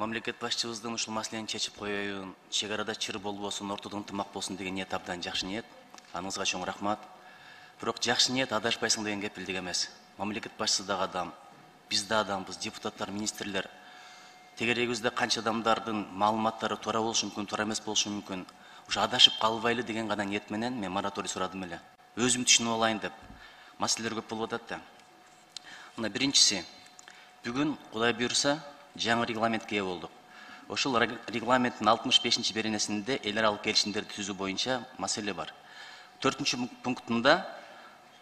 мамлекет башчыбыздын ушул маселени чечип коеюн, чек арада чыр болбосун, ортодо ынтымак болсун деген ниет абдан жакшы ниет. Аныңызга чоң рахмат. Бирок жакшы ниет адашпайсың деген кеп билдик эмес. Мамлекет башчысы дагы адам, биз да адамбыз, депутаттар, министрлер. Тегерегибизде канча адамдардын маалыматтары туура болушу мүмкүн, туура эмес болушу мүмкүн. Ушу адашып калбайлы деген гана ниет менен мен мораторий сурадым эле. Өзүм түшүнүп алайын деп. Маселелер көп болуп атат да. Мына биринчиси, бүгүн Кудай буйрса жаңы регламентке ээ болдук. Ошол регламенттин 65-чи беренесинде эл аралык келишимдерди түзүү боюнча маселе бар. 4-чү пунктунда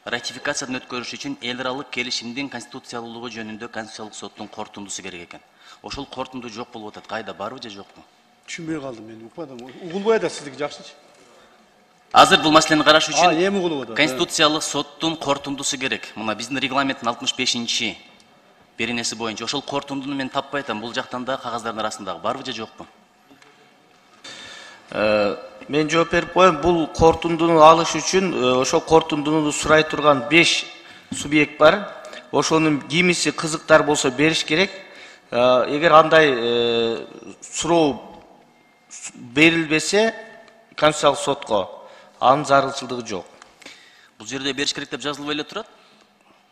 ратификациядан өткөрүш үчүн эл аралык келишимдин конституциялуулугу жөнүндө Конституциялык соттун корутундусу керек экен. Ошол корутунду жок болуп атат. Кайда, барбы же жокпу? Түшүнбөй калдым мен. Укпадым. Угулбай да сиздики жакшычы. Азыр бул маселени караш үчүн Конституциялык соттун корутундусу керек. Мына биздин регламенттин 65-чи беренеси боюнча ошол корутундуну мен таппай атам. Бул жактан да кагаздардын арасындагы барбы же жокпу? Мен жооп берип коем. Бул корутундуну алыш үчүн ошол корутундуну сурай турган 5 субъект бар. Ошонун кимиси кызыктар болсо бериш керек. Эгер андай суроо берилбесе Конституциялык сотко анын зарылчылыгы жок. Бул жерде бериш керек деп жазылбай эле турат.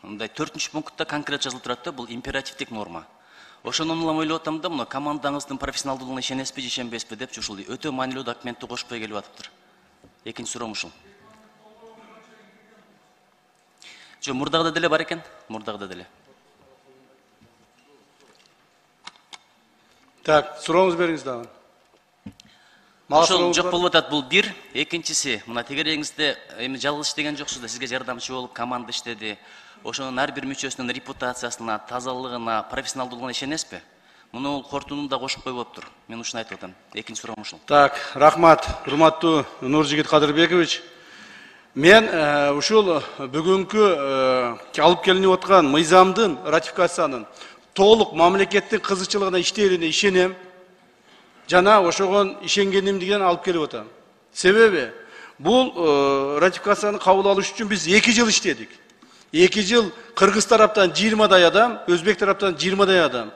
Мындай 4-чү пунктта конкрет жазылып турат да, бул императивдик норма. Ошондон улам ойлоп атам да, мына командаңыздын профессионалдуулугуна ишенесизби же ишенбесизби деп ушул өтө маанилүү документти кошпой келип атыптыр. Экинчи суроом ушул. Жо, мурдагыда деле бар экен, мурдагыда деле. Так, сурооңуз бериңиз дагы. Ошол жок болуп атат, бул бир. Экинчиси, мына тегерегиңизде эми жалгыз иштеген жоксуз да, сизге жардамчы болуп команда иштеди. Ошонун ар бир мүчөсүнүн репутациясына, тазалыгына, профессионалдуулугуна ишенесизби? Муну корутундуну да кошуп коюп болуптур. Мен ушуну айтып атам. Экинчи суроом ушул. Так, рахмат, урматтуу Нуржигит Кадырбекович. Мен ушул бүгүнкү алып келинип аткан мыйзамдын ратификациянын толук мамлекеттин кызыкчылыгына иштерине ишенем. Жана ошогон ишенгенимден алып келип атам. Себеби бул ратификацияны кабыл алыш үчүн биз 2 жыл иштедик. 2 жыл Кыргыз тараптан 20дай адам, Өзбек тараптан 20дай адам.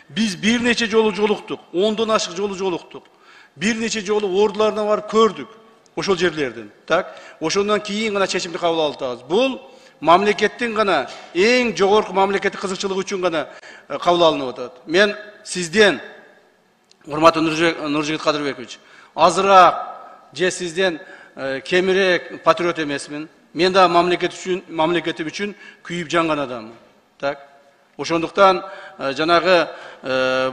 Биз бир нече жолу жолуктук, 10дон ашык жолу жолуктук. Бир нече жолу ордуларына барып көрдүк ошол жерлерден. Так, ошондон кийин гана чечимди кабыл алдыбыз. Бул мамлекеттин гана эң жогорку мамлекеттик кызыкчылыгы үчүн гана кабыл алынып атат. Мен сизден, урматтуу Нуржигит Кадырбекович, азыраак же сизден кемирээк патриот эмесмин. Мен да мамлекетим үчүн күйүп жанган адаммын. Так. Ошондуктан жанагы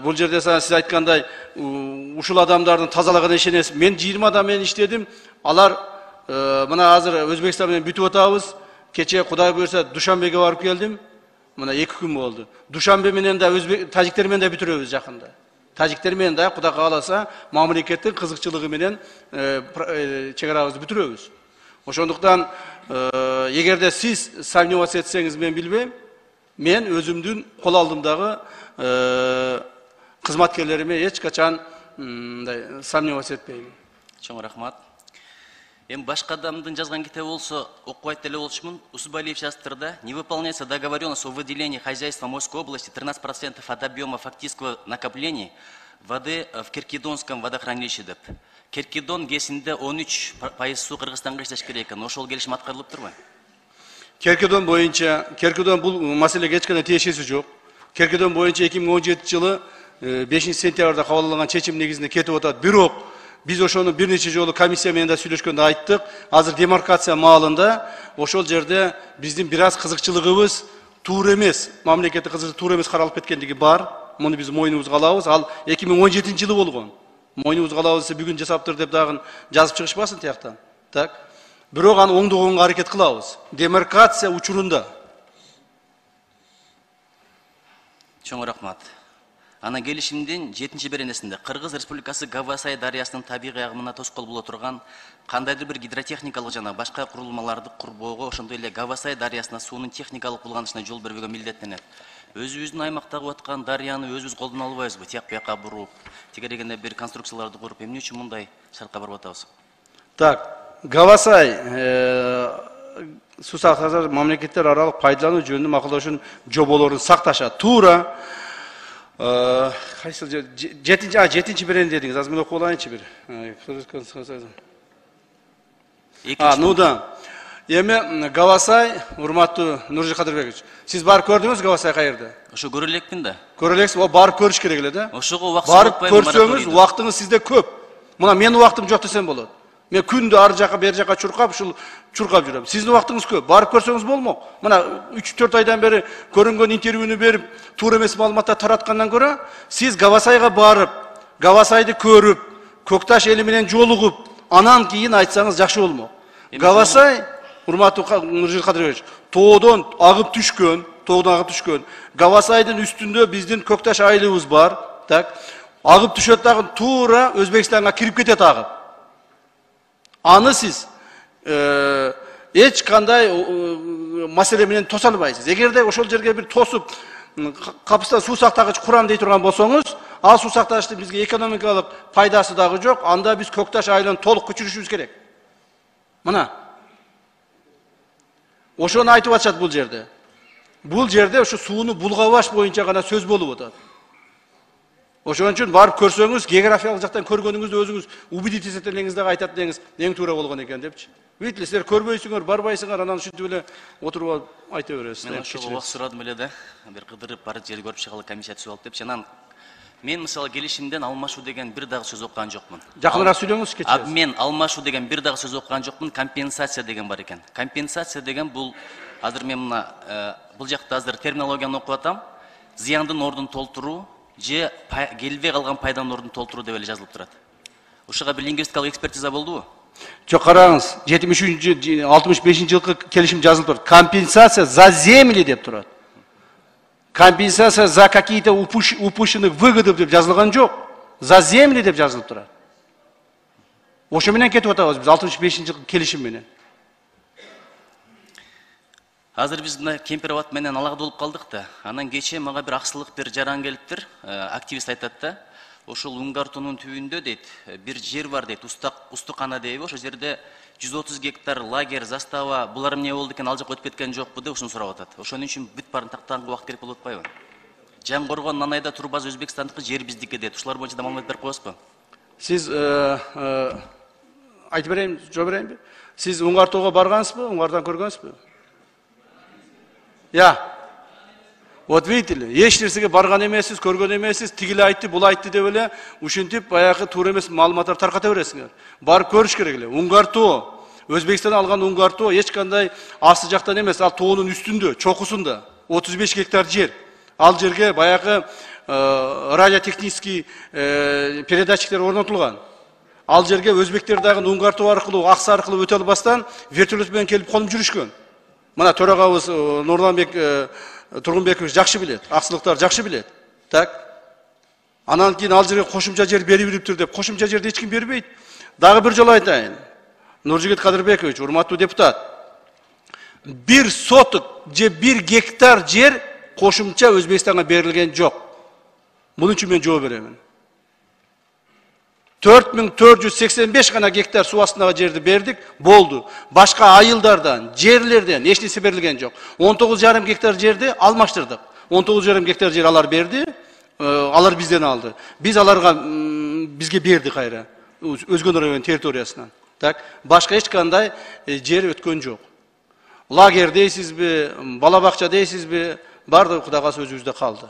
бул жерде сиз айткандай ушул адамдардын тазалыгына ишенесиз. Мен 20 адам менен иштедим. Алар мына азыр Өзбекстан менен бүтүп атабыз. Кече Кудай буйрса Душанбеге барып келдим. Мына 2 күн болду. Душанбе менен да тажиктер менен да бүтүрөбүз жакында. Тажиктер менен да Кудай кааласа мамлекеттин кызыкчылыгы менен чек арабызды бүтүрөбүз. Ошондуктан эгерде сиз сомневаться этсеңиз мен билбейм, мен өзүмдүн кол алдымдагы кызматкерлериме эч качан сомневаться этпейм. Чоң рахмат. Эми башка адамдын жазган китеби болсо окубайт деле болчумун. Усубалиев жазыптыр да: не выполняется договоренность о выделении хозяйства Мойской области 13% от объема фактического накопления воды в Керкидонском водохранилище деп. Керкидон ГЭСинде 13% суу Кыргызстанга иштеш керек экен. Ошол келишим аткарылып турбайбы? Керкидон боюнча, Керкидон бул маселеге эч кандай тиешеси жок. Керкидон боюнча 2017 жылы 5 сентябрда кабыл алынган чечим негизинде кетип атат. Бирок биз ошону бир нече жолу комиссия менен да сүйлөшкөндө айттык. Азыр демаркация маалында ошол жерде биздин бир аз кызыкчылыгыбыз туура эмес, мамлекеттик кызыкчылык туура эмес каралып кеткендиги бар. Муну биз мойнубузга алабыз. Ал 2017 жылы болгон. Мойнубузга алабыз десе бүгүн жасаптыр деп дагы жазып чыгышпасын тияктан. Так. Бирок аны оңдогонго аракет кылабыз. Демаркация учурунда. Чоң рахмат. Ана келишимдин 7-чи беренесинде Кыргыз Республикасы Гавасай дарыясынын табигый агымына тоскоол боло турган кандайдыр бир гидротехникалык жана башка курулмаларды курбоого, ошондой эле Гавасай дарыясына суунун техникалык булганышына жол бербөөгө милдеттенет. Өзүбүздүн аймактагы аткан дарыяны өзүбүз колдоно албайбызбы? Тияк бияка буруп, тегерегенде бир конструкцияларды куруп, эмне үчүн мындай шартка барып атабыз? Так, Гавасай суу сактагыч мамлекеттер аралык пайдалануу жөнүндө макулдашуунун жоболорун сакташат. Туура. Kaysi жетинчи берен дедиңиz. Аз мен окуп алайынчы бир. Ну да. Эми Гавасай, урматтуу Нуржи Кадырбекович. Сиз барып көрдүңүз Гавасай кайерде? Ошо көрө элекмин да. Көрө элексиз, о барып көрүш керек эле да. Ошого убакыт барып көрсөңүз, убактыңыз сизде көп. Мына менин убактым жок десем болот. Мен күндө ар жака бер жака чуркап жүрөм. Сиздин убактыңыз көп. Барып көрсөңүз болмок. Мына 3-4 айдан бери көрүнгөн интервьюну берип, туура эмес маалыматтар тараткандан көрө, сиз Гавасайга барып, Гавасайды көрүп, Көкташ эли менен жолугуп, анан кийин айтсаңыз жакшы болмок. Гавасай, урматтуу Нуржи Кадырбекович, тоодон агып түшкөн. Гавасайдын үстүндө биздин Көкташ айылыбыз бар, так. Агып түшөт дагы туура Өзбекстанга кирип кетет агып. Аны сиз эч кандай маселе менен тоса албайсыз. Эгерде ошол жерге бир тосуп капыста суу сактагыч курам дей турган болсоңуз, ал суу сактагычтын бизге экономикалык пайдасы дагы жок. Анда биз Көкташ айылын толук көчүрүшүбүз керек. Мына. Ошону айтып атышат бул жерде. Бул жерде ошо сууну булгабаш боюнча гана сөз болуп атат. Ошон үчүн барып көрсөңүз, географиялык жактан көргөнүңүздү өзүңүз убедить этсеңиз дагы айтат деңиз, эң туура болгон экен депчи. Видите, силер көрбөйсүңөр, барбайсыңар, анан ушинтип эле отуруп айта бересиз. Мен ошого убак сурадым эле да. Бир кыдырып барып жер көрүп чыгалы комиссия түзүп алып депчи. Анан мен мисалы келишимден алмашуу деген бир дагы сөз окуган жокмун. Жакыныраак сүйлөңүз кечээ. Обмен, алмашуу деген бир дагы сөз окуган жокмун. Компенсация деген бар экен. Компенсация деген бул азыр мен мына бул жакта азыр терминологияны окуп атам. Зыяндын ордун толтуруу же келбей калган пайданын ордун толтуруу деп эле жазылып турат. Ушуга бир лингвистикалык экспертиза болдубу? Жок, караңыз, 65-жылкы келишим жазылып турат. Компенсация за земли деп турат. Компенсация за какие-то упущенных выгоды деп жазылган жок. За земли деп жазылып турат. Ошо менен кетип атабыз биз 65-жылкы келишим менен. Азыр биз мына Кемпероват менен алагда болуп калдык да. Анан кечээ мага бир аксылык бир жаран келиптир. Активист айтат да. Ошол Уңгартуунун түбүндө дейт, бир жер бар дейт, устукана дейби. Ошол жерде 130 гектар лагерь, застава, булар эмне болду экен, ал жака өтүп кеткен жокпу деп ушуну сурап атат. Ошон үчүн бүт баарын тактаганга убакыт керек болуп атпайбы? Жангоргон, Нанайда, Турбаза Өзбекстандыкы, жер биздики дейт. Ушулар боюнча да маалымат берип коесузбу? Сиз айтып берейин, жооп берейинби? Сиз Уңгартууга баргансызбы? Уңгардан көргөнсүзбү? Я. Вот видите ли, эч нерсеге барган эмессиз, көргөн эмессиз, тигиле айтты, бул айтты деп эле ушинтип баягы туура эмес маалыматтар тарката бересиңер. Барып көрүш керек эле. Уңгартуу, Өзбекстан алган Уңгартуу эч кандай асты жактан эмес, ал тоонун үстүндө, чокусунда 35 гектар жер. Ал жерге баягы радиотехнический передатчиктер орнотулган. Ал жерге өзбектер дагы Уңгартуу аркылуу, Аксы аркылуу өтө албастан вертолет менен келип конуп жүрүшкөн. Мына төрагабыз Нурланбек Тургунбекович жакшы билет, аксылыктар жакшы билет. Так. Анан кийин ал жерге кошумча жер берип бириптир деп, кошумча жерди эч ким бербейт. Дагы бир жолу айтайын. Нуржигит Кадырбекович, урматтуу депутат. 1 соток же 1 гектар жер кошумча Өзбекстанга берилген жок. Бунун үчүн мен жооп беремин. 4485 гана гектар суу астындагы жерди бердик, болду. Башка айылдардан, жерлерден эч нерсе берилген жок. 19,5 гектар жерди алмаштырдык. 19,5 гектар жер алар берди, алар бизден алды. Биз аларга бизге берди кайра, өзгөн район территориясынан. Так, башка эч кандай жер өткөн жок. Лагерь дейсизби, бала бакча дейсизби, бардыгы Кудайга өзүбүздө калды.